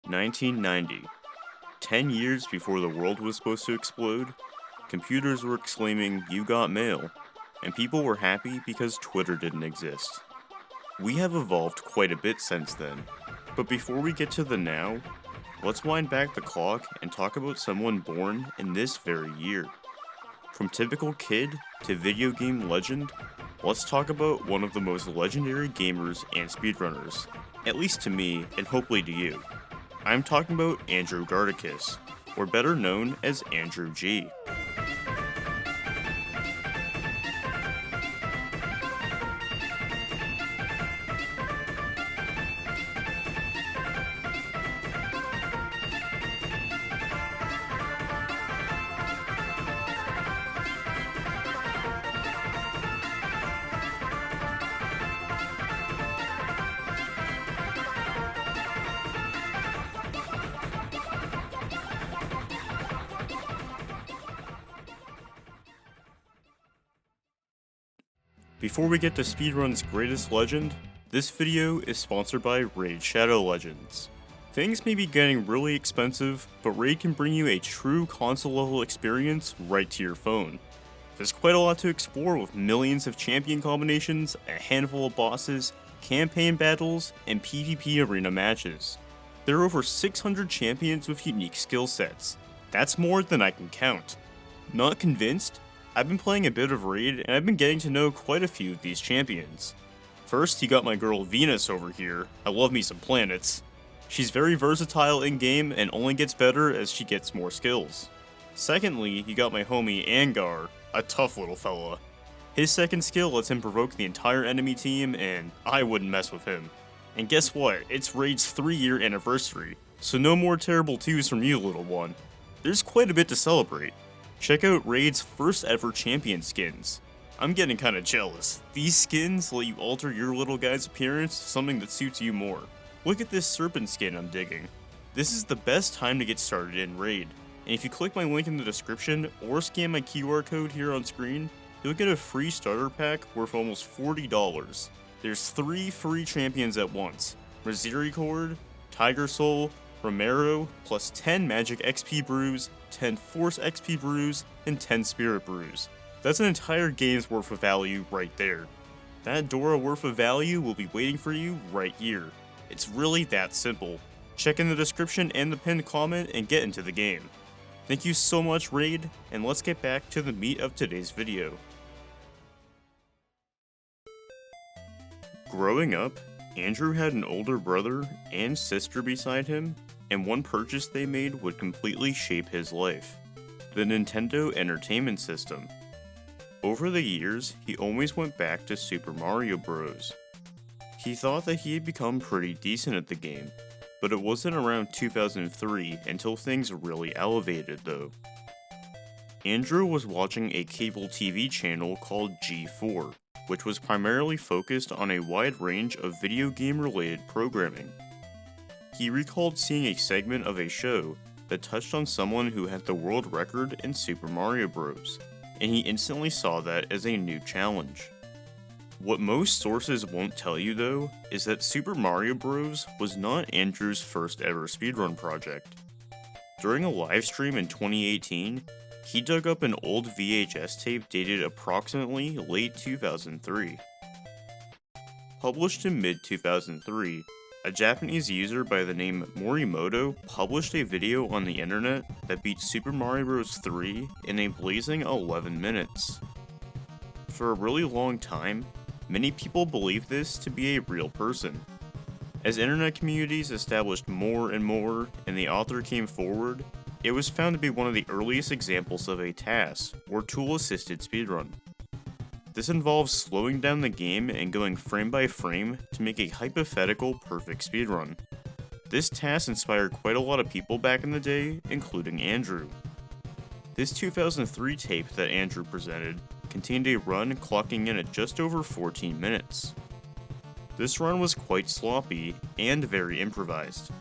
1990. 10 years before the world was supposed to explode, computers were exclaiming, "You got mail," and people were happy because Twitter didn't exist. We have evolved quite a bit since then, but before we get to the now, let's wind back the clock and talk about someone born in this very year. From typical kid to video game legend, let's talk about one of the most legendary gamers and speedrunners, at least to me and hopefully to you. I'm talking about Andrew Gardikis, or better known as AndrewG. Before we get to Speedrun's greatest legend, this video is sponsored by Raid Shadow Legends. Things may be getting really expensive, but Raid can bring you a true console level experience right to your phone. There's quite a lot to explore with millions of champion combinations, a handful of bosses, campaign battles, and PvP arena matches. There are over 600 champions with unique skill sets. That's more than I can count. Not convinced? I've been playing a bit of Raid, and I've been getting to know quite a few of these champions. First, you got my girl Venus over here. I love me some planets. She's very versatile in-game and only gets better as she gets more skills. Secondly, you got my homie Angar, a tough little fella. His second skill lets him provoke the entire enemy team, and I wouldn't mess with him. And guess what? It's Raid's 3-year anniversary, so no more terrible 2s from you, little one. There's quite a bit to celebrate. Check out Raid's first ever champion skins. I'm getting kinda jealous. These skins let you alter your little guy's appearance to something that suits you more. Look at this serpent skin I'm digging. This is the best time to get started in Raid, and if you click my link in the description or scan my QR code here on screen, you'll get a free starter pack worth almost $40. There's 3 free champions at once: Misericord, Tiger Soul, Romero, plus 10 Magic XP Brews, 10 Force XP Brews, and 10 Spirit Brews. That's an entire game's worth of value right there. That Dora worth of value will be waiting for you right here. It's really that simple. Check in the description and the pinned comment and get into the game. Thank you so much, Raid, and let's get back to the meat of today's video. Growing up, Andrew had an older brother and sister beside him, and one purchase they made would completely shape his life: the Nintendo Entertainment System. Over the years, he always went back to Super Mario Bros. He thought that he had become pretty decent at the game, but it wasn't around 2003 until things really elevated though. Andrew was watching a cable TV channel called G4, which was primarily focused on a wide range of video game related programming. He recalled seeing a segment of a show that touched on someone who had the world record in Super Mario Bros, and he instantly saw that as a new challenge. What most sources won't tell you though, is that Super Mario Bros was not Andrew's first ever speedrun project. During a livestream in 2018, he dug up an old VHS tape dated approximately late 2003. Published in mid-2003, a Japanese user by the name Morimoto published a video on the internet that beat Super Mario Bros. 3 in a blazing 11 minutes. For a really long time, many people believed this to be a real person. As internet communities established more and more and the author came forward, it was found to be one of the earliest examples of a TAS, or tool-assisted speedrun. This involves slowing down the game and going frame by frame to make a hypothetical perfect speedrun. This task inspired quite a lot of people back in the day, including Andrew. This 2003 tape that Andrew presented contained a run clocking in at just over 14 minutes. This run was quite sloppy and very improvised,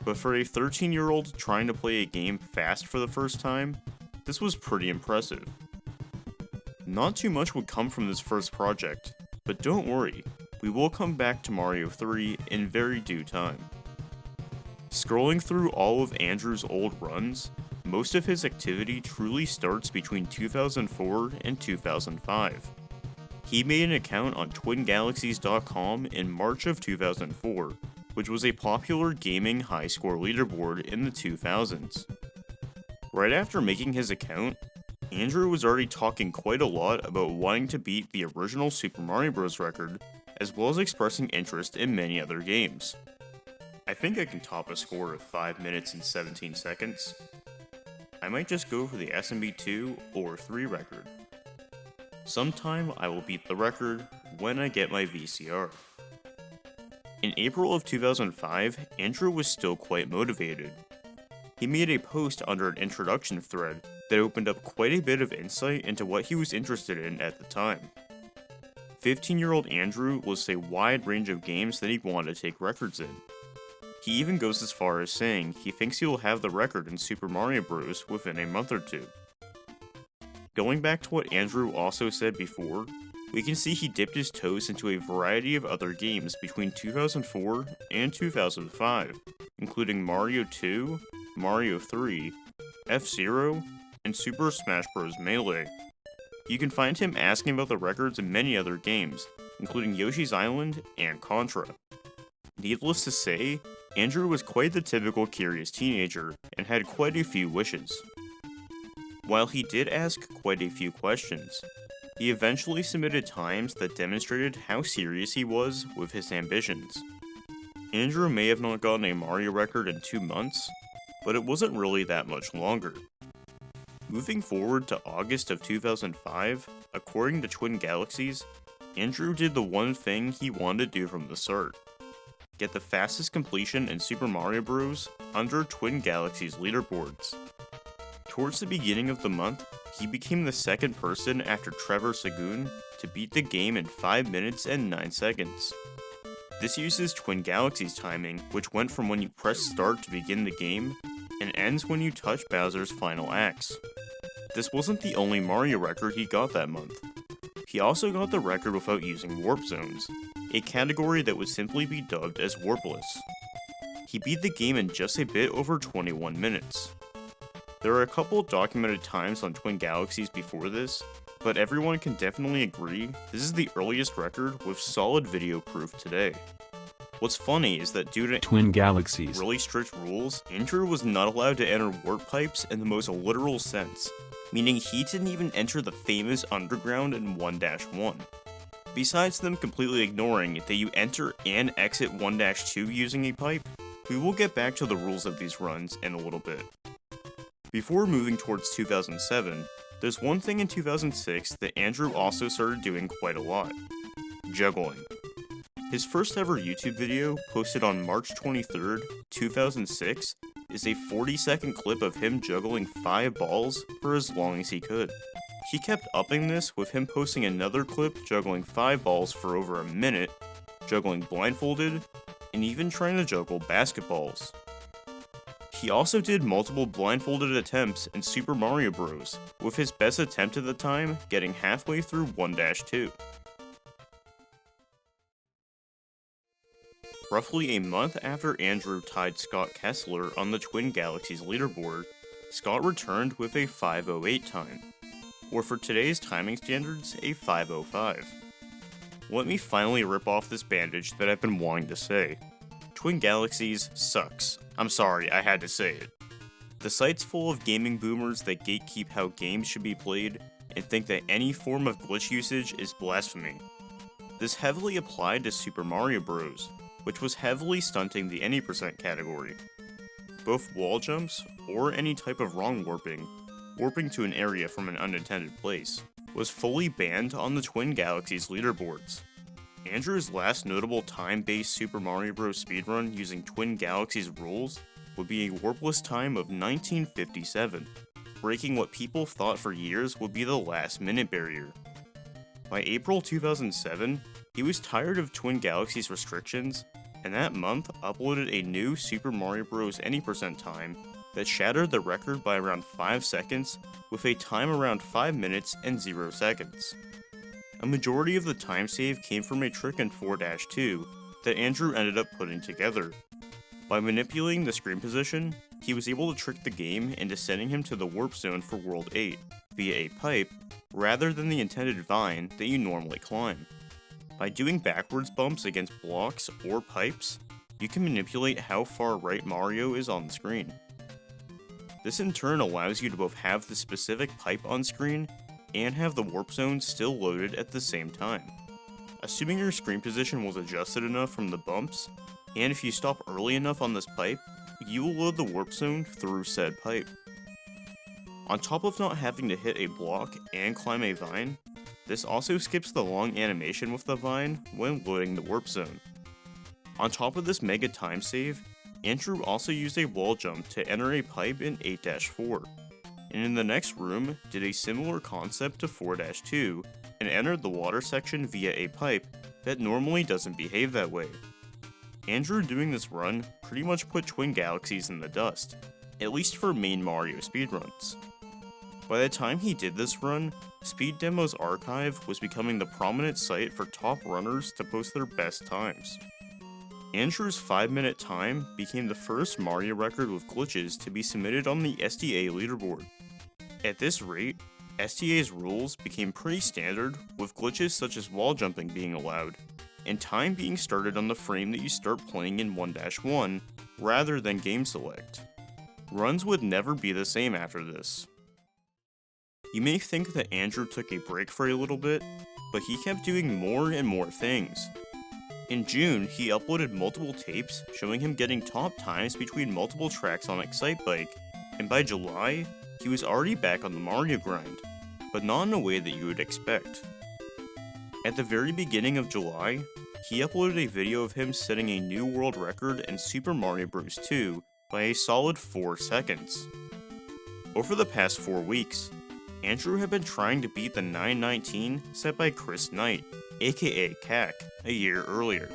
but for a 13-year-old trying to play a game fast for the first time, this was pretty impressive. Not too much would come from this first project, but don't worry, we will come back to Mario 3 in very due time. Scrolling through all of Andrew's old runs, most of his activity truly starts between 2004 and 2005. He made an account on twingalaxies.com in March of 2004, which was a popular gaming high-score leaderboard in the 2000s. Right after making his account, Andrew was already talking quite a lot about wanting to beat the original Super Mario Bros. Record, as well as expressing interest in many other games. I think I can top a score of 5 minutes and 17 seconds. I might just go for the SMB 2 or 3 record. Sometime I will beat the record when I get my VCR. In April of 2005, Andrew was still quite motivated. He made a post under an introduction thread that opened up quite a bit of insight into what he was interested in at the time. 15-year-old Andrew lists a wide range of games that he wanted to take records in. He even goes as far as saying he thinks he will have the record in Super Mario Bros. Within a month or two. Going back to what Andrew also said before, we can see he dipped his toes into a variety of other games between 2004 and 2005, including Mario 2, Mario 3, F-Zero, and Super Smash Bros. Melee. You can find him asking about the records in many other games, including Yoshi's Island and Contra. Needless to say, Andrew was quite the typical curious teenager and had quite a few wishes. While he did ask quite a few questions, he eventually submitted times that demonstrated how serious he was with his ambitions. Andrew may have not gotten a Mario record in 2 months, but it wasn't really that much longer. Moving forward to August of 2005, according to Twin Galaxies, Andrew did the one thing he wanted to do from the start: get the fastest completion in Super Mario Bros. Under Twin Galaxies leaderboards. Towards the beginning of the month, he became the second person after Trevor Sagoon to beat the game in 5 minutes and 9 seconds. This uses Twin Galaxies timing, which went from when you press start to begin the game, and ends when you touch Bowser's final axe. This wasn't the only Mario record he got that month. He also got the record without using warp zones, a category that would simply be dubbed as warpless. He beat the game in just a bit over 21 minutes. There are a couple documented times on Twin Galaxies before this, but everyone can definitely agree this is the earliest record with solid video proof today. What's funny is that due to Twin Galaxies really strict rules, Andrew was not allowed to enter warp pipes in the most literal sense, meaning he didn't even enter the famous underground in 1-1. Besides them completely ignoring that you enter and exit 1-2 using a pipe, we will get back to the rules of these runs in a little bit. Before moving towards 2007, there's one thing in 2006 that Andrew also started doing quite a lot: juggling. His first ever YouTube video, posted on March 23rd, 2006, is a 40-second clip of him juggling 5 balls for as long as he could. He kept upping this with him posting another clip juggling 5 balls for over a minute, juggling blindfolded, and even trying to juggle basketballs. He also did multiple blindfolded attempts in Super Mario Bros., with his best attempt at the time getting halfway through 1-2. Roughly a month after Andrew tied Scott Kessler on the Twin Galaxies leaderboard, Scott returned with a 5:08 time, or for today's timing standards, a 5:05. Let me finally rip off this bandage that I've been wanting to say. Twin Galaxies sucks. I'm sorry, I had to say it. The site's full of gaming boomers that gatekeep how games should be played and think that any form of glitch usage is blasphemy. This heavily applied to Super Mario Bros., which was heavily stunting the any percent category. Both wall jumps, or any type of wrong warping to an area from an unintended place, was fully banned on the Twin Galaxies leaderboards. Andrew's last notable time-based Super Mario Bros. Speedrun using Twin Galaxies rules would be a warpless time of 1957, breaking what people thought for years would be the last-minute barrier. By April 2007, he was tired of Twin Galaxies restrictions, and that month uploaded a new Super Mario Bros. Any percent time that shattered the record by around 5 seconds, with a time around 5 minutes and 0 seconds. A majority of the time save came from a trick in 4-2 that Andrew ended up putting together. By manipulating the screen position, he was able to trick the game into sending him to the warp zone for World 8 via a pipe, rather than the intended vine that you normally climb. By doing backwards bumps against blocks or pipes, you can manipulate how far right Mario is on the screen. This in turn allows you to both have the specific pipe on screen and have the warp zone still loaded at the same time. Assuming your screen position was adjusted enough from the bumps, and if you stop early enough on this pipe, you will load the warp zone through said pipe. On top of not having to hit a block and climb a vine, this also skips the long animation with the vine when loading the warp zone. On top of this mega time save, Andrew also used a wall jump to enter a pipe in 8-4, and in the next room did a similar concept to 4-2 and entered the water section via a pipe that normally doesn't behave that way. Andrew doing this run pretty much put Twin Galaxies in the dust, at least for main Mario speedruns. By the time he did this run, Speed Demo's archive was becoming the prominent site for top runners to post their best times. Andrew's 5-minute time became the first Mario record with glitches to be submitted on the SDA leaderboard. At this rate, SDA's rules became pretty standard, with glitches such as wall jumping being allowed, and time being started on the frame that you start playing in 1-1, rather than game select. Runs would never be the same after this. You may think that Andrew took a break for a little bit, but he kept doing more and more things. In June, he uploaded multiple tapes showing him getting top times between multiple tracks on Excitebike, and by July, he was already back on the Mario grind, but not in a way that you would expect. At the very beginning of July, he uploaded a video of him setting a new world record in Super Mario Bros. 2 by a solid 4 seconds. Over the past 4 weeks, Andrew had been trying to beat the 9:19 set by Chris Knight, aka Kak, a year earlier.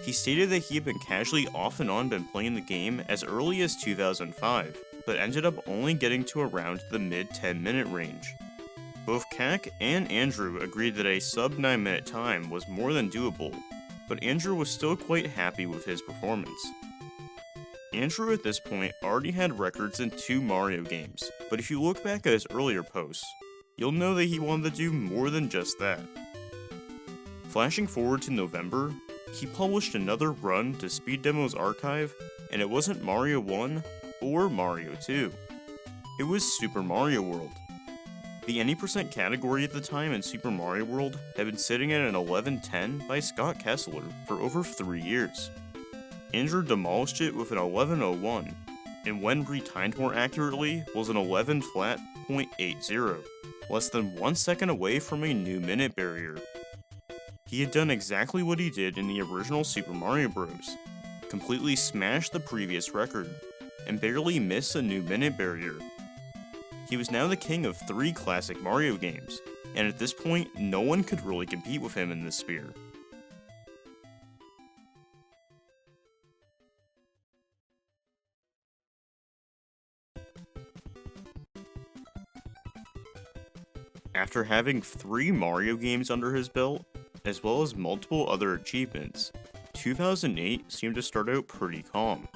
He stated that he had been casually off and on been playing the game as early as 2005, but ended up only getting to around the mid 10-minute range. Both Kak and Andrew agreed that a sub 9-minute time was more than doable, but Andrew was still quite happy with his performance. Andrew at this point already had records in 2 Mario games, but if you look back at his earlier posts, you'll know that he wanted to do more than just that. Flashing forward to November, he published another run to Speed Demo's archive, and it wasn't Mario 1 or Mario 2. It was Super Mario World. The any percent category at the time in Super Mario World had been sitting at an 11:10 by Scott Kessler for over 3 years. Andrew demolished it with an 11:01, and when retimed more accurately was an 11 flat .80, less than 1 second away from a new minute barrier. He had done exactly what he did in the original Super Mario Bros., completely smashed the previous record, and barely missed a new minute barrier. He was now the king of 3 classic Mario games, and at this point, no one could really compete with him in this sphere. After having 3 Mario games under his belt, as well as multiple other achievements, 2008 seemed to start out pretty calm.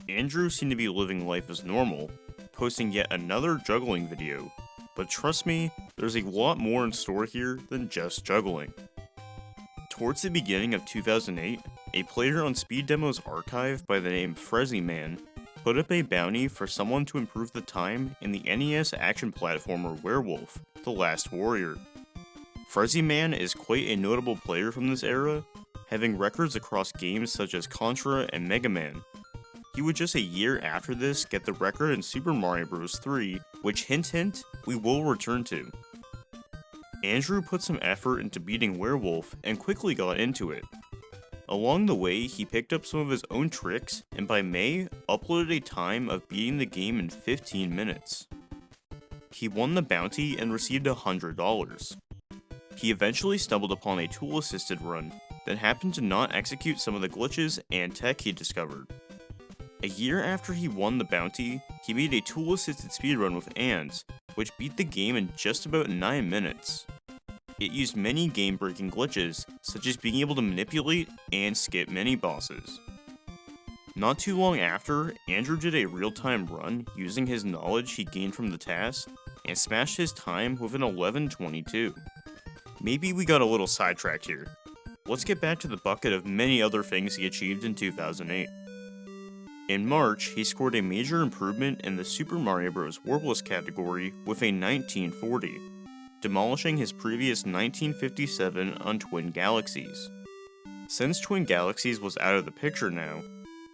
Andrew seemed to be living life as normal, posting yet another juggling video, but trust me, there's a lot more in store here than just juggling. Towards the beginning of 2008, a player on Speed Demo's archive by the name Frezzyman put up a bounty for someone to improve the time in the NES action platformer Werewolf, The Last Warrior. Frezzyman is quite a notable player from this era, having records across games such as Contra and Mega Man. He would just a year after this get the record in Super Mario Bros. 3, which hint hint, we will return to. Andrew put some effort into beating Werewolf and quickly got into it. Along the way, he picked up some of his own tricks, and by May, uploaded a time of beating the game in 15 minutes. He won the bounty and received $100. He eventually stumbled upon a tool-assisted run that happened to not execute some of the glitches and tech he discovered. A year after he won the bounty, he made a tool-assisted speedrun with Ands, which beat the game in just about 9 minutes. It used many game-breaking glitches, such as being able to manipulate and skip mini-bosses. Not too long after, Andrew did a real-time run using his knowledge he gained from the task, and smashed his time with an 11:22. Maybe we got a little sidetracked here. Let's get back to the bucket of many other things he achieved in 2008. In March, he scored a major improvement in the Super Mario Bros. Warpless category with a 1940, demolishing his previous 1957 on Twin Galaxies. Since Twin Galaxies was out of the picture now,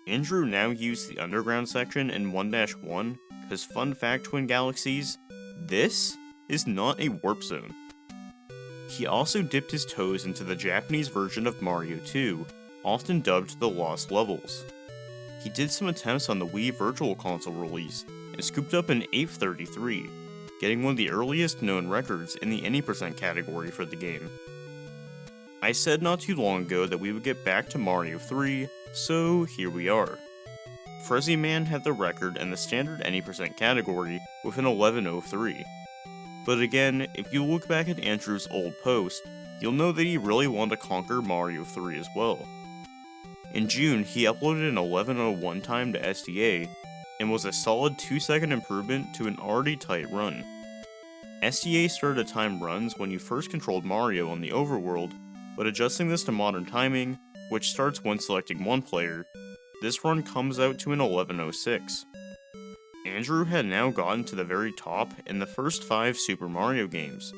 Andrew now used the underground section in 1-1, because fun fact Twin Galaxies, this is not a warp zone. He also dipped his toes into the Japanese version of Mario 2, often dubbed the Lost Levels. He did some attempts on the Wii Virtual Console release, and scooped up an 833, getting one of the earliest known records in the any percent category for the game. I said not too long ago that we would get back to Mario 3, so here we are. Frezzy Man had the record in the standard any percent category with an 1103. But again, if you look back at Andrew's old post, you'll know that he really wanted to conquer Mario 3 as well. In June, he uploaded an 1101 time to SDA, and was a solid 2-second improvement to an already tight run. SDA started to time runs when you first controlled Mario on the overworld, but adjusting this to modern timing, which starts when selecting one player, this run comes out to an 1106. Andrew had now gotten to the very top in the first 5 Super Mario games.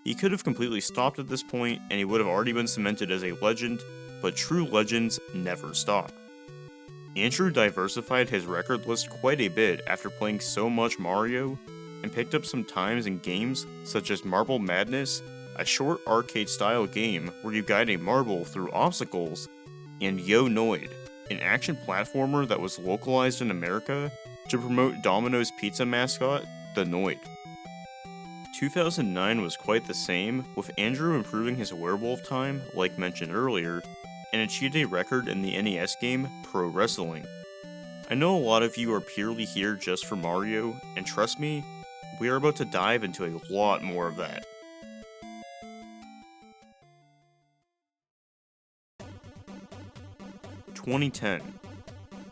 He could have completely stopped at this point, and he would have already been cemented as a legend, but true legends never stop. Andrew diversified his record list quite a bit after playing so much Mario, and picked up some times in games such as Marble Madness, a short arcade-style game where you guide a marble through obstacles, and Yo Noid, an action platformer that was localized in America to promote Domino's pizza mascot, the Noid. 2009 was quite the same, with Andrew improving his werewolf time, like mentioned earlier, and achieved a record in the NES game Pro Wrestling. I know a lot of you are purely here just for Mario, and trust me, we are about to dive into a lot more of that. (2010).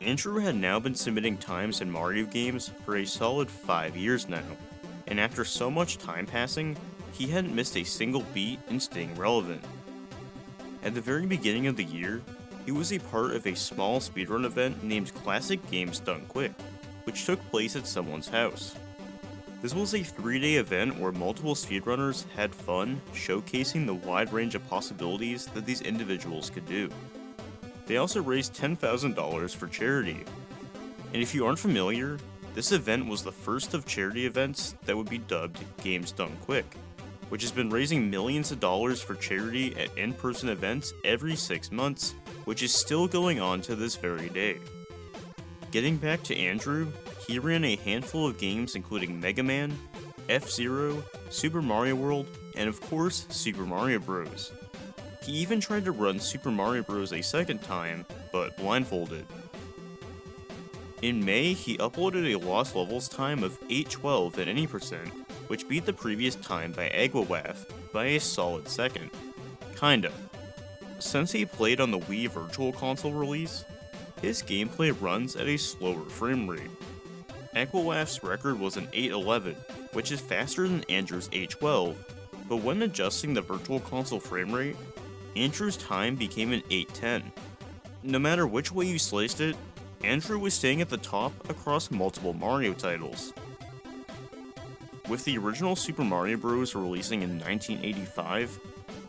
Andrew had now been submitting times in Mario games for a solid 5 years now, and after so much time passing, he hadn't missed a single beat in staying relevant. At the very beginning of the year, he was a part of a small speedrun event named Classic Games Done Quick, which took place at someone's house. This was a 3-day event where multiple speedrunners had fun showcasing the wide range of possibilities that these individuals could do. They also raised $10,000 for charity. And if you aren't familiar, this event was the first of charity events that would be dubbed Games Done Quick, which has been raising millions of dollars for charity at in-person events every 6 months, which is still going on to this very day. Getting back to Andrew, he ran a handful of games including Mega Man, F-Zero, Super Mario World, and of course, Super Mario Bros. He even tried to run Super Mario Bros. A second time, but blindfolded. In May, he uploaded a Lost Levels time of 8:12 at any percent, which beat the previous time by Akagawa by a solid second. Kinda. Since he played on the Wii Virtual Console release, his gameplay runs at a slower frame rate. Akagawa's record was an 8:11, which is faster than Andrew's 8:12, but when adjusting the Virtual Console frame rate, Andrew's time became an 8:10. No matter which way you sliced it, Andrew was staying at the top across multiple Mario titles. With the original Super Mario Bros. Releasing in 1985,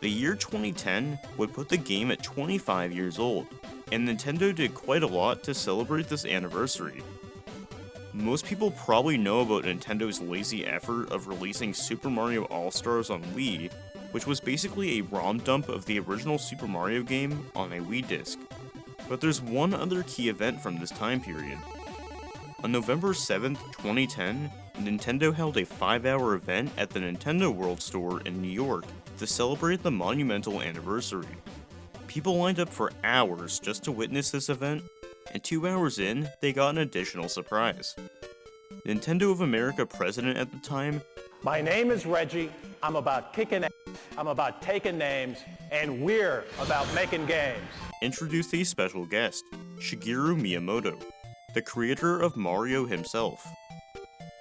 the year 2010 would put the game at 25 years old, and Nintendo did quite a lot to celebrate this anniversary. Most people probably know about Nintendo's lazy effort of releasing Super Mario All-Stars on Wii, which was basically a ROM dump of the original Super Mario game on a Wii disc. But there's one other key event from this time period. On November 7th, 2010, Nintendo held a 5-hour event at the Nintendo World Store in New York to celebrate the monumental anniversary. People lined up for hours just to witness this event, and 2 hours in, they got an additional surprise. Nintendo of America president at the time, "My name is Reggie, I'm about kicking ass, I'm about taking names, and we're about making games," introduced a special guest, Shigeru Miyamoto, the creator of Mario himself.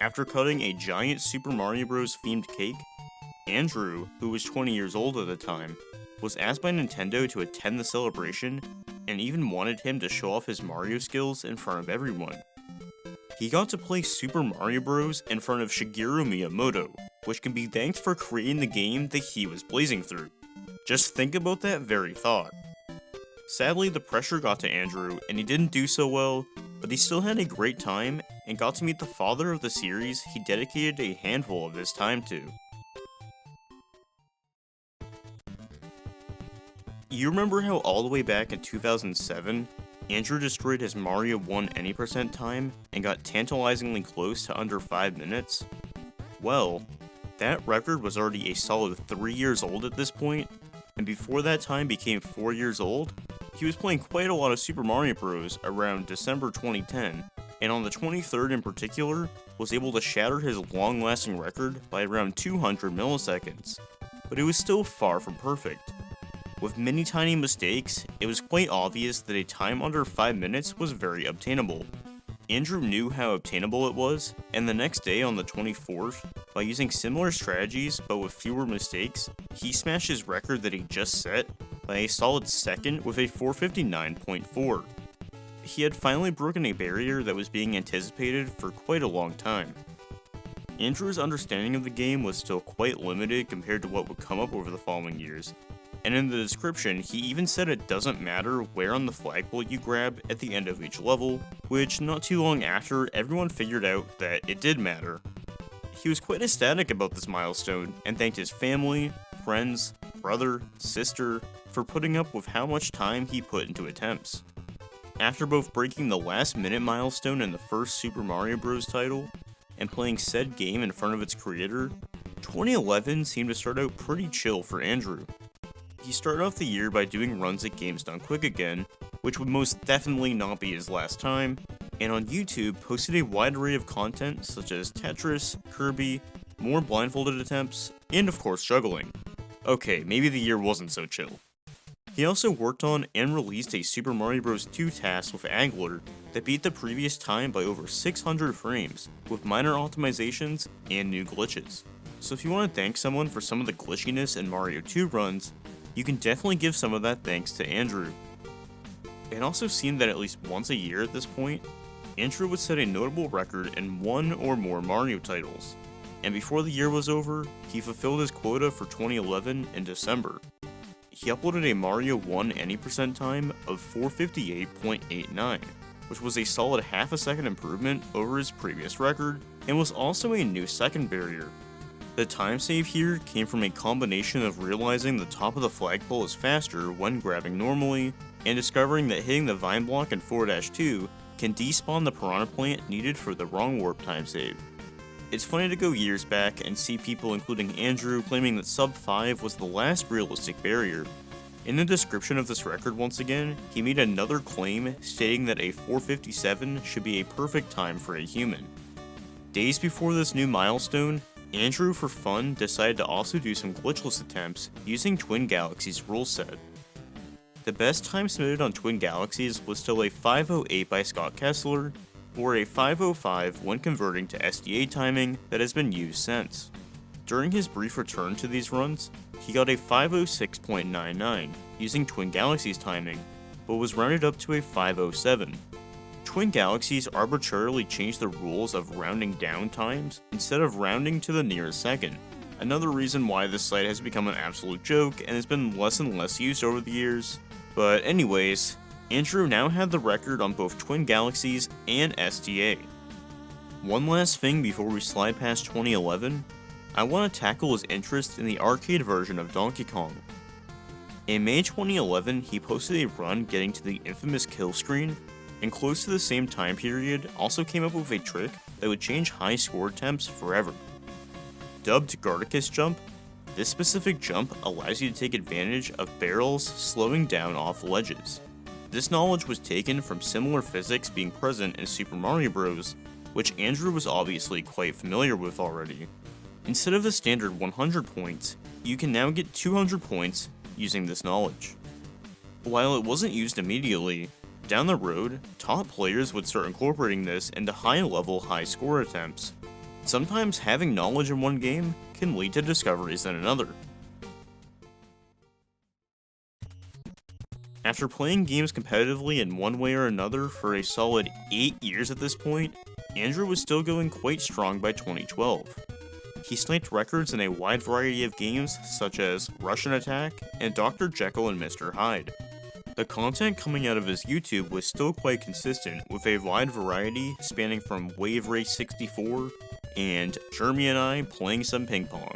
After cutting a giant Super Mario Bros. Themed cake, Andrew, who was 20 years old at the time, was asked by Nintendo to attend the celebration and even wanted him to show off his Mario skills in front of everyone. He got to play Super Mario Bros. In front of Shigeru Miyamoto, which can be thanked for creating the game that he was blazing through. Just think about that very thought. Sadly, the pressure got to Andrew, and he didn't do so well, but he still had a great time and got to meet the father of the series he dedicated a handful of his time to. You remember how all the way back in 2007, Andrew destroyed his Mario 1 any percent time and got tantalizingly close to under 5 minutes? Well, that record was already a solid 3 years old at this point, and before that time became 4 years old, he was playing quite a lot of Super Mario Bros. Around December 2010, and on the 23rd in particular, was able to shatter his long-lasting record by around 200 milliseconds, but it was still far from perfect. With many tiny mistakes, it was quite obvious that a time under 5 minutes was very obtainable. Andrew knew how obtainable it was, and the next day on the 24th, by using similar strategies but with fewer mistakes, he smashed his record that he just set by a solid second with a 459.4. He had finally broken a barrier that was being anticipated for quite a long time. Andrew's understanding of the game was still quite limited compared to what would come up over the following years, and in the description, he even said it doesn't matter where on the flagpole you grab at the end of each level, which not too long after, everyone figured out that it did matter. He was quite ecstatic about this milestone, and thanked his family, friends, brother, sister, for putting up with how much time he put into attempts. After both breaking the last minute milestone in the first Super Mario Bros. Title, and playing said game in front of its creator, 2011 seemed to start out pretty chill for Andrew. He started off the year by doing runs at Games Done Quick again, which would most definitely not be his last time, and on YouTube posted a wide array of content such as Tetris, Kirby, more blindfolded attempts, and of course juggling. Okay, maybe the year wasn't so chill. He also worked on and released a Super Mario Bros. 2 task with Angler that beat the previous time by over 600 frames, with minor optimizations and new glitches. So if you want to thank someone for some of the glitchiness in Mario 2 runs, you can definitely give some of that thanks to Andrew. It also seemed that at least once a year at this point, Andrew would set a notable record in one or more Mario titles, and before the year was over, he fulfilled his quota for 2011 in December. He uploaded a Mario 1 any percent time of 458.89, which was a solid half a second improvement over his previous record, and was also a new second barrier. The time save here came from a combination of realizing the top of the flagpole is faster when grabbing normally, and discovering that hitting the vine block in 4-2 can despawn the piranha plant needed for the wrong warp time save. It's funny to go years back and see people including Andrew claiming that sub 5 was the last realistic barrier. In the description of this record once again, he made another claim stating that a 457 should be a perfect time for a human. Days before this new milestone, Andrew, for fun, decided to also do some glitchless attempts using Twin Galaxies rule set. The best time submitted on Twin Galaxies was still a 508 by Scott Kessler, or a 505 when converting to SDA timing that has been used since. During his brief return to these runs, he got a 506.99 using Twin Galaxies timing, but was rounded up to a 507. Twin Galaxies arbitrarily changed the rules of rounding down times instead of rounding to the nearest second. Another reason why this site has become an absolute joke and has been less and less used over the years. But anyways, Andrew now had the record on both Twin Galaxies and SDA. One last thing before we slide past 2011, I want to tackle his interest in the arcade version of Donkey Kong. In May 2011, he posted a run getting to the infamous kill screen, and close to the same time period also came up with a trick that would change high score attempts forever. Dubbed Gardikis jump, this specific jump allows you to take advantage of barrels slowing down off ledges. This knowledge was taken from similar physics being present in Super Mario Bros., which Andrew was obviously quite familiar with already. Instead of the standard 100 points, you can now get 200 points using this knowledge. While it wasn't used immediately, Down the road, top players would start incorporating this into high-level, high-score attempts. Sometimes having knowledge in one game can lead to discoveries in another. After playing games competitively in one way or another for a solid 8 years at this point, Andrew was still going quite strong by 2012. He sniped records in a wide variety of games such as Russian Attack and Dr. Jekyll and Mr. Hyde. The content coming out of his YouTube was still quite consistent, with a wide variety spanning from Wave Race 64 and Jeremy and I playing some ping pong.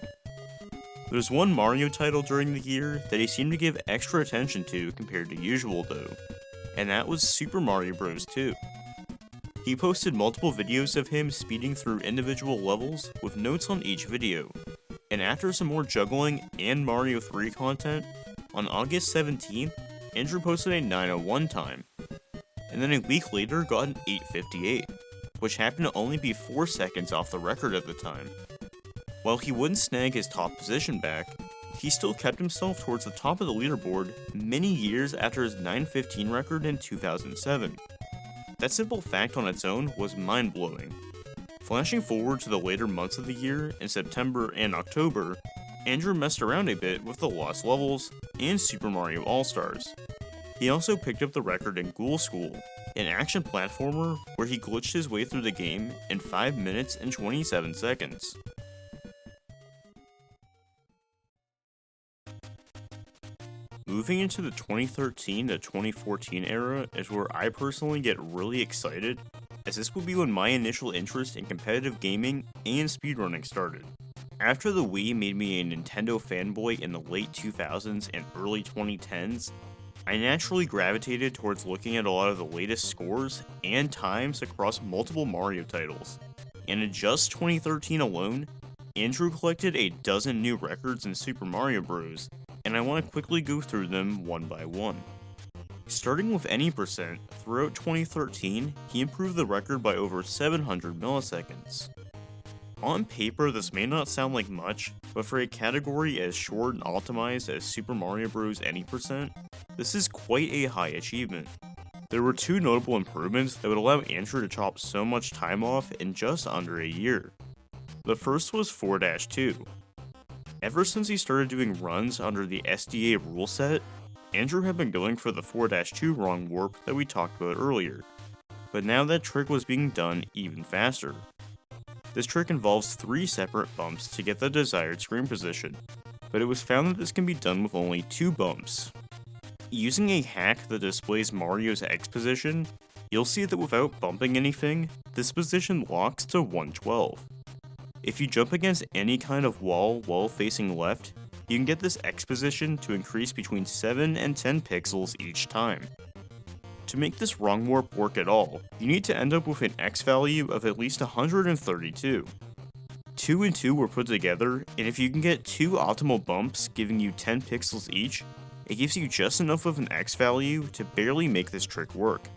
There's one Mario title during the year that he seemed to give extra attention to compared to usual though, and that was Super Mario Bros. 2. He posted multiple videos of him speeding through individual levels with notes on each video, and after some more juggling and Mario 3 content, on August 17th, Andrew posted a 9:01 time, and then a week later got an 8:58, which happened to only be 4 seconds off the record at the time. While he wouldn't snag his top position back, he still kept himself towards the top of the leaderboard many years after his 9:15 record in 2007. That simple fact on its own was mind-blowing. Flashing forward to the later months of the year, in September and October, Andrew messed around a bit with the Lost Levels and Super Mario All-Stars. He also picked up the record in Ghoul School, an action platformer where he glitched his way through the game in 5 minutes and 27 seconds. Moving into the 2013 to 2014 era is where I personally get really excited, as this would be when my initial interest in competitive gaming and speedrunning started. After the Wii made me a Nintendo fanboy in the late 2000s and early 2010s, I naturally gravitated towards looking at a lot of the latest scores and times across multiple Mario titles. And in just 2013 alone, Andrew collected a dozen new records in Super Mario Bros., and I want to quickly go through them one by one. Starting with any percent, throughout 2013, he improved the record by over 700 milliseconds. On paper, this may not sound like much, but for a category as short and optimized as Super Mario Bros. Any percent, this is quite a high achievement. There were two notable improvements that would allow Andrew to chop so much time off in just under a year. The first was 4-2. Ever since he started doing runs under the SDA rule set, Andrew had been going for the 4-2 wrong warp that we talked about earlier, but now that trick was being done even faster. This trick involves 3 separate bumps to get the desired screen position, but it was found that this can be done with only 2 bumps. Using a hack that displays Mario's X position, you'll see that without bumping anything, this position locks to 112. If you jump against any kind of wall while facing left, you can get this X position to increase between 7 and 10 pixels each time. To make this wrong warp work at all, you need to end up with an X value of at least 132. 2 and 2 were put together, and if you can get 2 optimal bumps giving you 10 pixels each, it gives you just enough of an X value to barely make this trick work.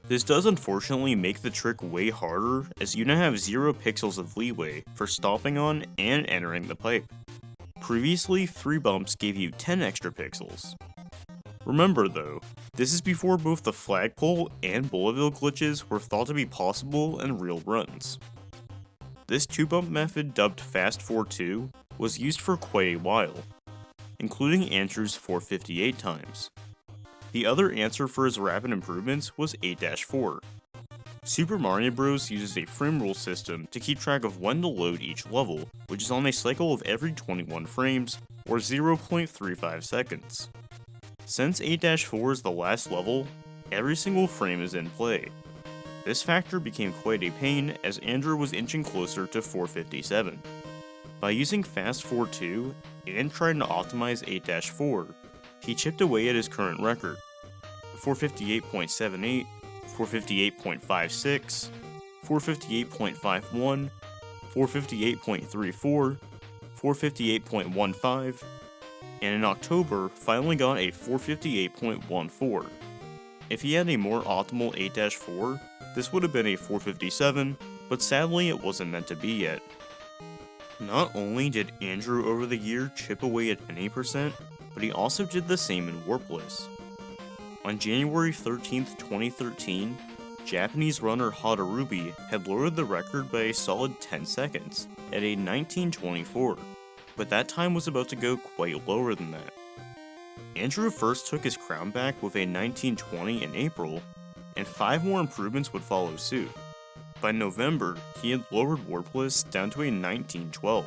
This does unfortunately make the trick way harder, as you now have 0 pixels of leeway for stopping on and entering the pipe. Previously, 3 bumps gave you 10 extra pixels. Remember though, this is before both the flagpole and bulletville glitches were thought to be possible in real runs. This 2-bump method, dubbed Fast 4-2, was used for quite a while, including Andrew's 458 times. The other answer for his rapid improvements was 8-4. Super Mario Bros. Uses a frame rule system to keep track of when to load each level, which is on a cycle of every 21 frames, or 0.35 seconds. Since 8-4 is the last level, every single frame is in play. This factor became quite a pain as Andrew was inching closer to 457. By using Fast 4-2 and trying to optimize 8-4, he chipped away at his current record, 458.78, 458.56, 458.51, 458.34, 458.15, and in October finally got a 458.14. If he had a more optimal 8-4, this would have been a 457, but sadly it wasn't meant to be yet. Not only did Andrew over the year chip away at any percent, but he also did the same in warpless. On January 13th, 2013, Japanese runner Hore had lowered the record by a solid 10 seconds at a 19:24, but that time was about to go quite lower than that. Andrew first took his crown back with a 19:20 in April, and 5 more improvements would follow suit. By November, he had lowered Warpless down to a 19:12.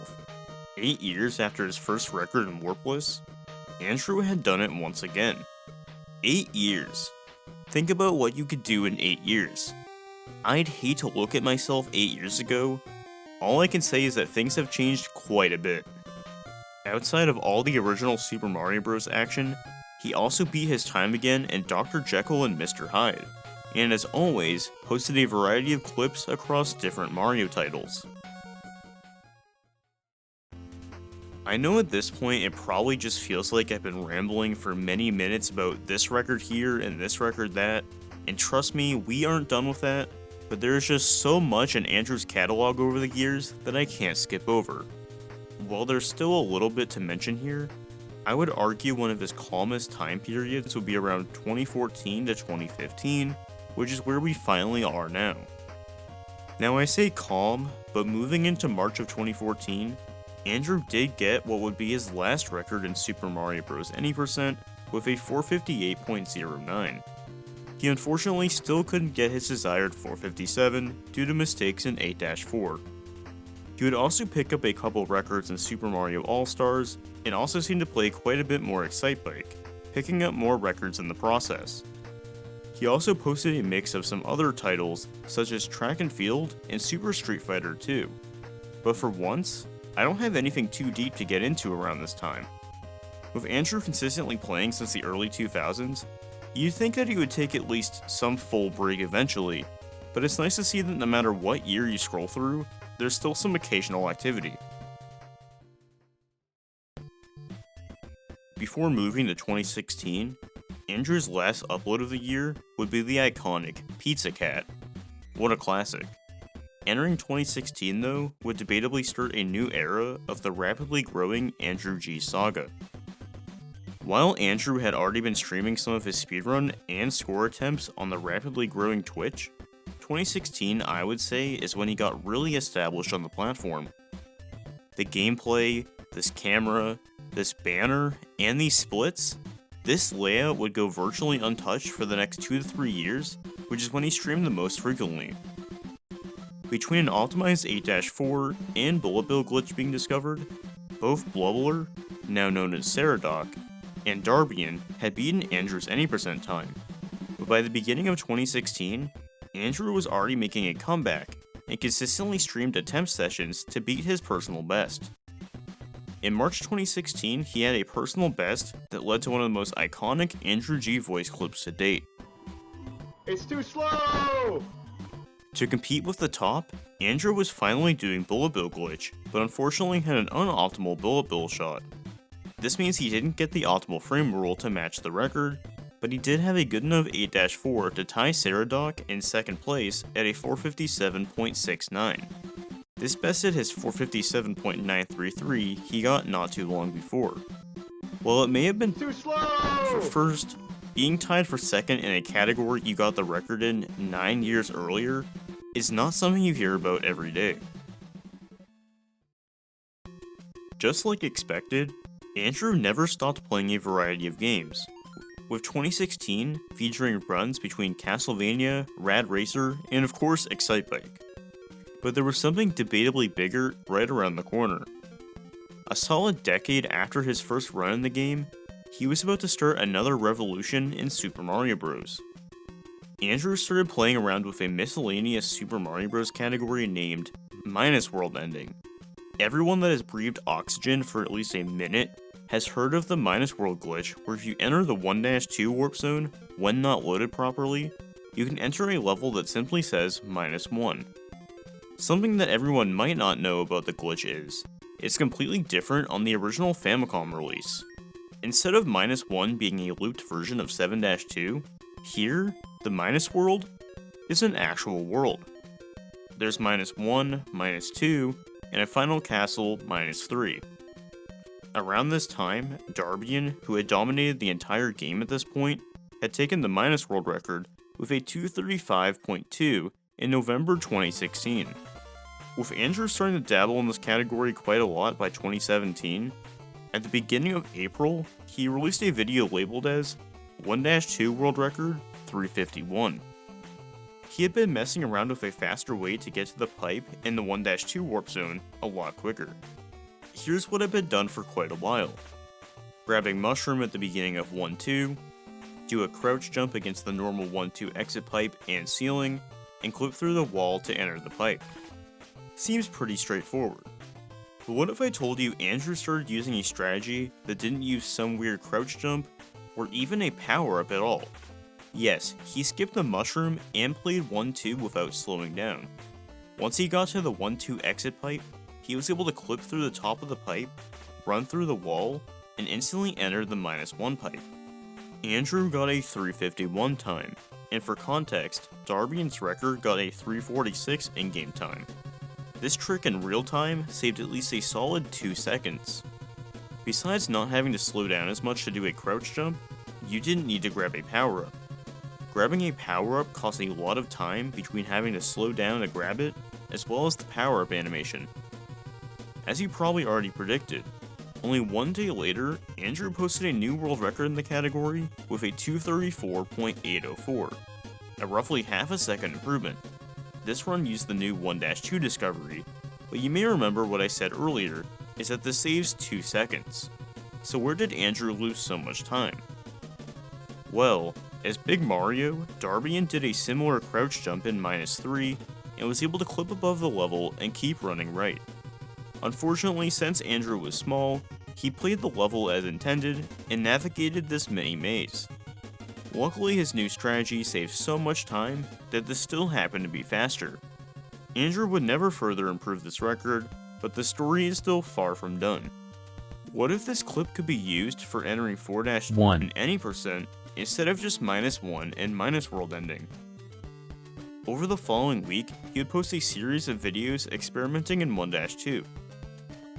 8 years after his first record in Warpless, Andrew had done it once again. 8 years. Think about what you could do in 8 years. I'd hate to look at myself 8 years ago. All I can say is that things have changed quite a bit. Outside of all the original Super Mario Bros. Action, he also beat his time again in Dr. Jekyll and Mr. Hyde, and as always, posted a variety of clips across different Mario titles. I know at this point it probably just feels like I've been rambling for many minutes about this record here and this record that, and trust me, we aren't done with that, but there is just so much in Andrew's catalog over the years that I can't skip over. While there's still a little bit to mention here, I would argue one of his calmest time periods would be around 2014 to 2015, which is where we finally are now. Now I say calm, but moving into March of 2014, Andrew did get what would be his last record in Super Mario Bros. Any percent with a 458.09. He unfortunately still couldn't get his desired 457 due to mistakes in 8-4. He would also pick up a couple records in Super Mario All-Stars, and also seemed to play quite a bit more Excitebike, picking up more records in the process. He also posted a mix of some other titles, such as Track and Field and Super Street Fighter 2. But for once, I don't have anything too deep to get into around this time. With Andrew consistently playing since the early 2000s, you'd think that he would take at least some full break eventually, but it's nice to see that no matter what year you scroll through, there's still some occasional activity. Before moving to 2016, Andrew's last upload of the year would be the iconic Pizza Cat. What a classic. Entering 2016 though, would debatably start a new era of the rapidly growing AndrewG saga. While Andrew had already been streaming some of his speedrun and score attempts on the rapidly growing Twitch, 2016 I would say is when he got really established on the platform. The gameplay, this camera, this banner, and these splits, this layout would go virtually untouched for the next 2 to 3 years, which is when he streamed the most frequently. Between an optimized 8-4 and bullet bill glitch being discovered, both Blubbler, now known as Saradoc, and Darbian had beaten Andrew's any percent time, but by the beginning of 2016, Andrew was already making a comeback and consistently streamed attempt sessions to beat his personal best. In March 2016, he had a personal best that led to one of the most iconic AndrewG voice clips to date. It's too slow! To compete with the top, Andrew was finally doing bullet bill glitch, but unfortunately had an unoptimal bullet bill shot. This means he didn't get the optimal frame rule to match the record, but he did have a good enough 8-4 to tie Saradoc in second place at a 457.69. This bested his 457.933 he got not too long before. While it may have been Too slow! for first, being tied for second in a category you got the record in 9 years earlier is not something you hear about every day. Just like expected, Andrew never stopped playing a variety of games, with 2016 featuring runs between Castlevania, Rad Racer, and of course Excitebike. But there was something debatably bigger right around the corner. A solid decade after his first run in the game, he was about to start another revolution in Super Mario Bros. Andrew started playing around with a miscellaneous Super Mario Bros. Category named Minus World Ending. Everyone that has breathed oxygen for at least a minute has heard of the Minus World glitch, where if you enter the 1-2 warp zone when not loaded properly, you can enter a level that simply says -1. Something that everyone might not know about the glitch is, it's completely different on the original Famicom release. Instead of -1 being a looped version of 7-2, here, the Minus World is an actual world. There's -1, -2, and a final castle -3. Around this time, Darbian, who had dominated the entire game at this point, had taken the minus world record with a 235.2 in November 2016. With Andrew starting to dabble in this category quite a lot by 2017, at the beginning of April, he released a video labeled as 1-2 World Record 351. He had been messing around with a faster way to get to the pipe in the 1-2 warp zone a lot quicker. Here's what had been done for quite a while. Grabbing mushroom at the beginning of 1-2, do a crouch jump against the normal 1-2 exit pipe and ceiling, and clip through the wall to enter the pipe. Seems pretty straightforward. But what if I told you Andrew started using a strategy that didn't use some weird crouch jump, or even a power-up at all? Yes, he skipped the mushroom and played 1-2 without slowing down. Once he got to the 1-2 exit pipe, he was able to clip through the top of the pipe, run through the wall, and instantly enter the -1 pipe. Andrew got a 351 time, and for context, Darbian's record got a 346 in-game time. This trick in real time saved at least a solid 2 seconds. Besides not having to slow down as much to do a crouch jump, you didn't need to grab a power-up. Grabbing a power-up costs a lot of time between having to slow down to grab it, as well as the power-up animation. As you probably already predicted, only one day later, Andrew posted a new world record in the category with a 234.804, a roughly half a second improvement. This run used the new 1-2 discovery, but you may remember what I said earlier is that this saves 2 seconds. So where did Andrew lose so much time? Well, as Big Mario, Darbian did a similar crouch jump in -3 and was able to clip above the level and keep running right. Unfortunately, since Andrew was small, he played the level as intended and navigated this mini maze. Luckily, his new strategy saved so much time that this still happened to be faster. Andrew would never further improve this record, but the story is still far from done. What if this clip could be used for entering 4-1 in any percent instead of just -1 and minus world ending? Over the following week, he would post a series of videos experimenting in 1-2.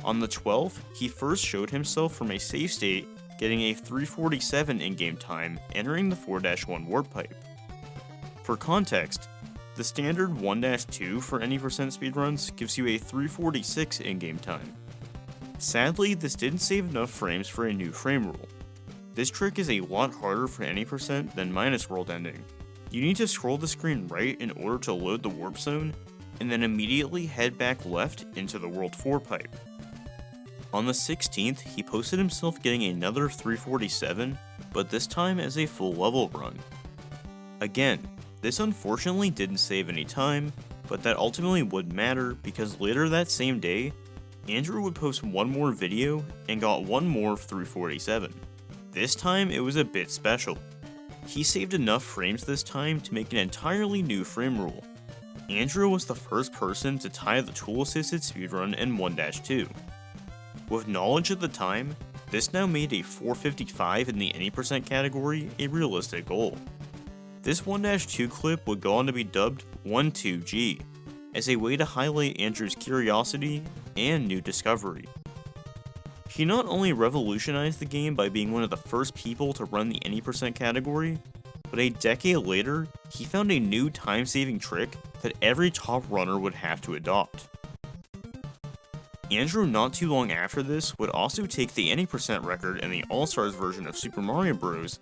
On the 12th, he first showed himself from a save state, getting a 347 in-game time, entering the 4-1 warp pipe. For context, the standard 1-2 for any percent speedruns gives you a 346 in-game time. Sadly, this didn't save enough frames for a new frame rule. This trick is a lot harder for any percent than minus world ending. You need to scroll the screen right in order to load the warp zone, and then immediately head back left into the World 4 pipe. On the 16th, he posted himself getting another 347, but this time as a full level run. Again, this unfortunately didn't save any time, but that ultimately wouldn't matter because later that same day, Andrew would post one more video and got one more 347. This time it was a bit special. He saved enough frames this time to make an entirely new frame rule. Andrew was the first person to tie the tool-assisted speedrun in 1-2. With knowledge at the time, this now made a 455 in the any percent category a realistic goal. This 1-2 clip would go on to be dubbed 12G, as a way to highlight Andrew's curiosity and new discovery. He not only revolutionized the game by being one of the first people to run the any percent category, but a decade later, he found a new time-saving trick that every top runner would have to adopt. Andrew not too long after this would also take the any percent record in the All-Stars version of Super Mario Bros.,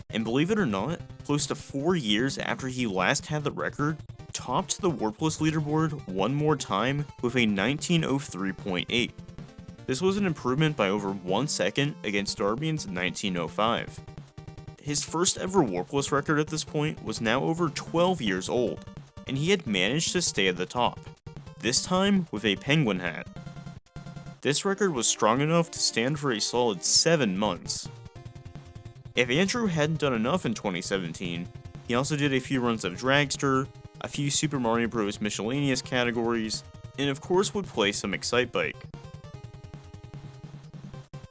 and believe it or not, close to 4 years after he last had the record, topped the Warpless leaderboard one more time with a 1903.8. This was an improvement by over 1 second against Darbian's 1905. His first ever Warpless record at this point was now over 12 years old, and he had managed to stay at the top, this time with a penguin hat. This record was strong enough to stand for a solid 7 months. If Andrew hadn't done enough in 2017, he also did a few runs of Dragster, a few Super Mario Bros. Miscellaneous categories, and of course would play some Excitebike.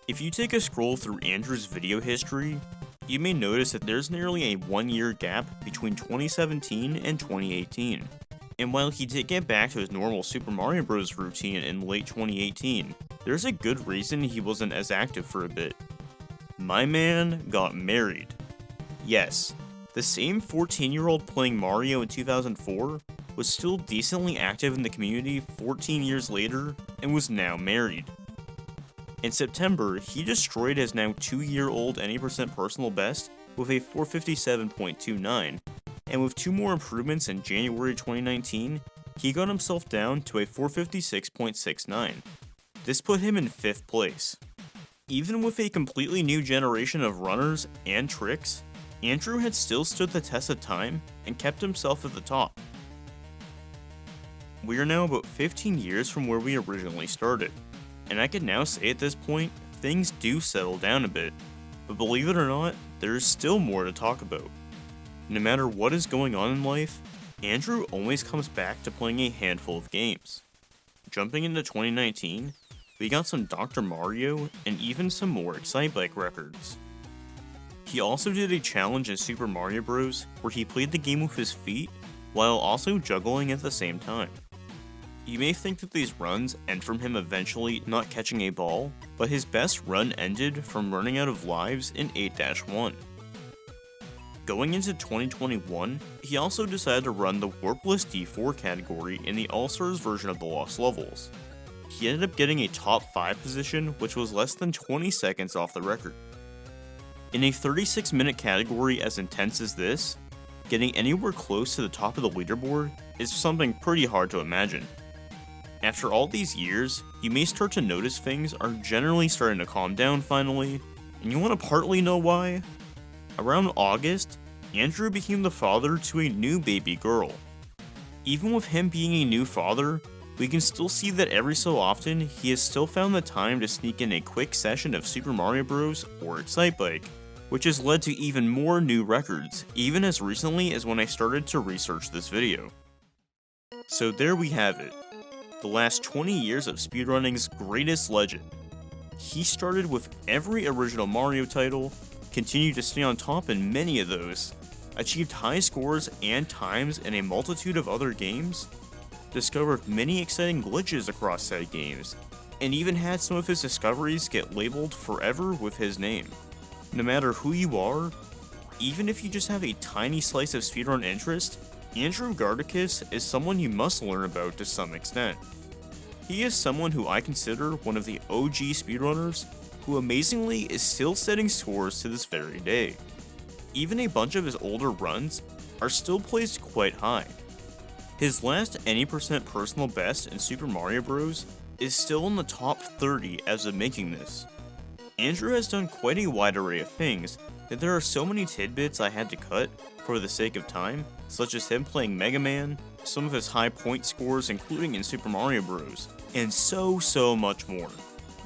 If you take a scroll through Andrew's video history, you may notice that there's nearly a 1-year gap between 2017 and 2018. And while he did get back to his normal Super Mario Bros. Routine in late 2018, there's a good reason he wasn't as active for a bit. My man got married. Yes, the same 14-year-old playing Mario in 2004 was still decently active in the community 14 years later and was now married. In September, he destroyed his now 2-year-old any percent personal best with a 457.29, and with 2 more improvements in January 2019, he got himself down to a 456.69. This put him in 5th place. Even with a completely new generation of runners and tricks, Andrew had still stood the test of time and kept himself at the top. We are now about 15 years from where we originally started, and I can now say at this point, things do settle down a bit, but believe it or not, there is still more to talk about. No matter what is going on in life, Andrew always comes back to playing a handful of games. Jumping into 2019, we got some Dr. Mario and even some more Excitebike records. He also did a challenge in Super Mario Bros. Where he played the game with his feet while also juggling at the same time. You may think that these runs end from him eventually not catching a ball, but his best run ended from running out of lives in 8-1. Going into 2021, he also decided to run the Warpless D4 category in the All-Stars version of the Lost Levels. He ended up getting a top 5 position, which was less than 20 seconds off the record. In a 36-minute category as intense as this, getting anywhere close to the top of the leaderboard is something pretty hard to imagine. After all these years, you may start to notice things are generally starting to calm down finally, and you want to partly know why? Around August, Andrew became the father to a new baby girl. Even with him being a new father, we can still see that every so often he has still found the time to sneak in a quick session of Super Mario Bros. Or Excitebike, which has led to even more new records, even as recently as when I started to research this video. So there we have it, the last 20 years of speedrunning's greatest legend. He started with every original Mario title, continued to stay on top in many of those, achieved high scores and times in a multitude of other games, discovered many exciting glitches across said games, and even had some of his discoveries get labeled forever with his name. No matter who you are, even if you just have a tiny slice of speedrun interest, Andrew Gardikis is someone you must learn about to some extent. He is someone who I consider one of the OG speedrunners who amazingly is still setting scores to this very day. Even a bunch of his older runs are still placed quite high. His last any percent personal best in Super Mario Bros. Is still in the top 30 as of making this. Andrew has done quite a wide array of things that there are so many tidbits I had to cut for the sake of time, such as him playing Mega Man, some of his high point scores including in Super Mario Bros., and so much more.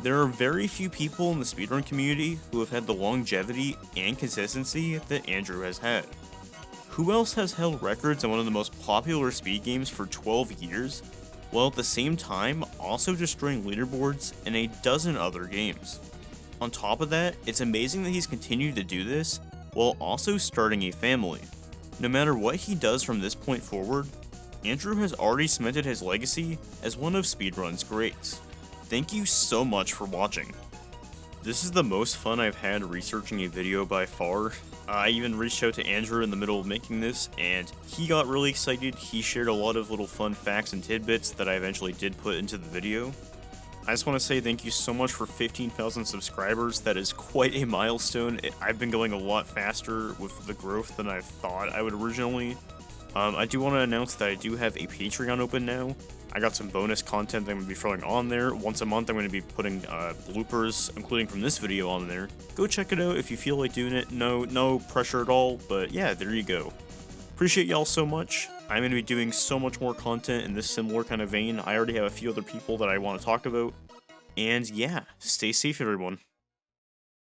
There are very few people in the speedrun community who have had the longevity and consistency that Andrew has had. Who else has held records on one of the most popular speed games for 12 years, while at the same time also destroying leaderboards in a dozen other games? On top of that, it's amazing that he's continued to do this while also starting a family. No matter what he does from this point forward, Andrew has already cemented his legacy as one of speedrun's greats. Thank you so much for watching. This is the most fun I've had researching a video by far. I even reached out to Andrew in the middle of making this, and he got really excited. He shared a lot of little fun facts and tidbits that I eventually did put into the video. I just want to say thank you so much for 15,000 subscribers. That is quite a milestone. I've been going a lot faster with the growth than I thought I would originally. I do want to announce that I do have a Patreon open now. I got some bonus content that I'm going to be throwing on there. Once a month I'm going to be putting bloopers, including from this video, on there. Go check it out if you feel like doing it. No pressure at all, but yeah, there you go. Appreciate y'all so much. I'm going to be doing so much more content in this similar kind of vein. I already have a few other people that I want to talk about. And yeah, stay safe everyone.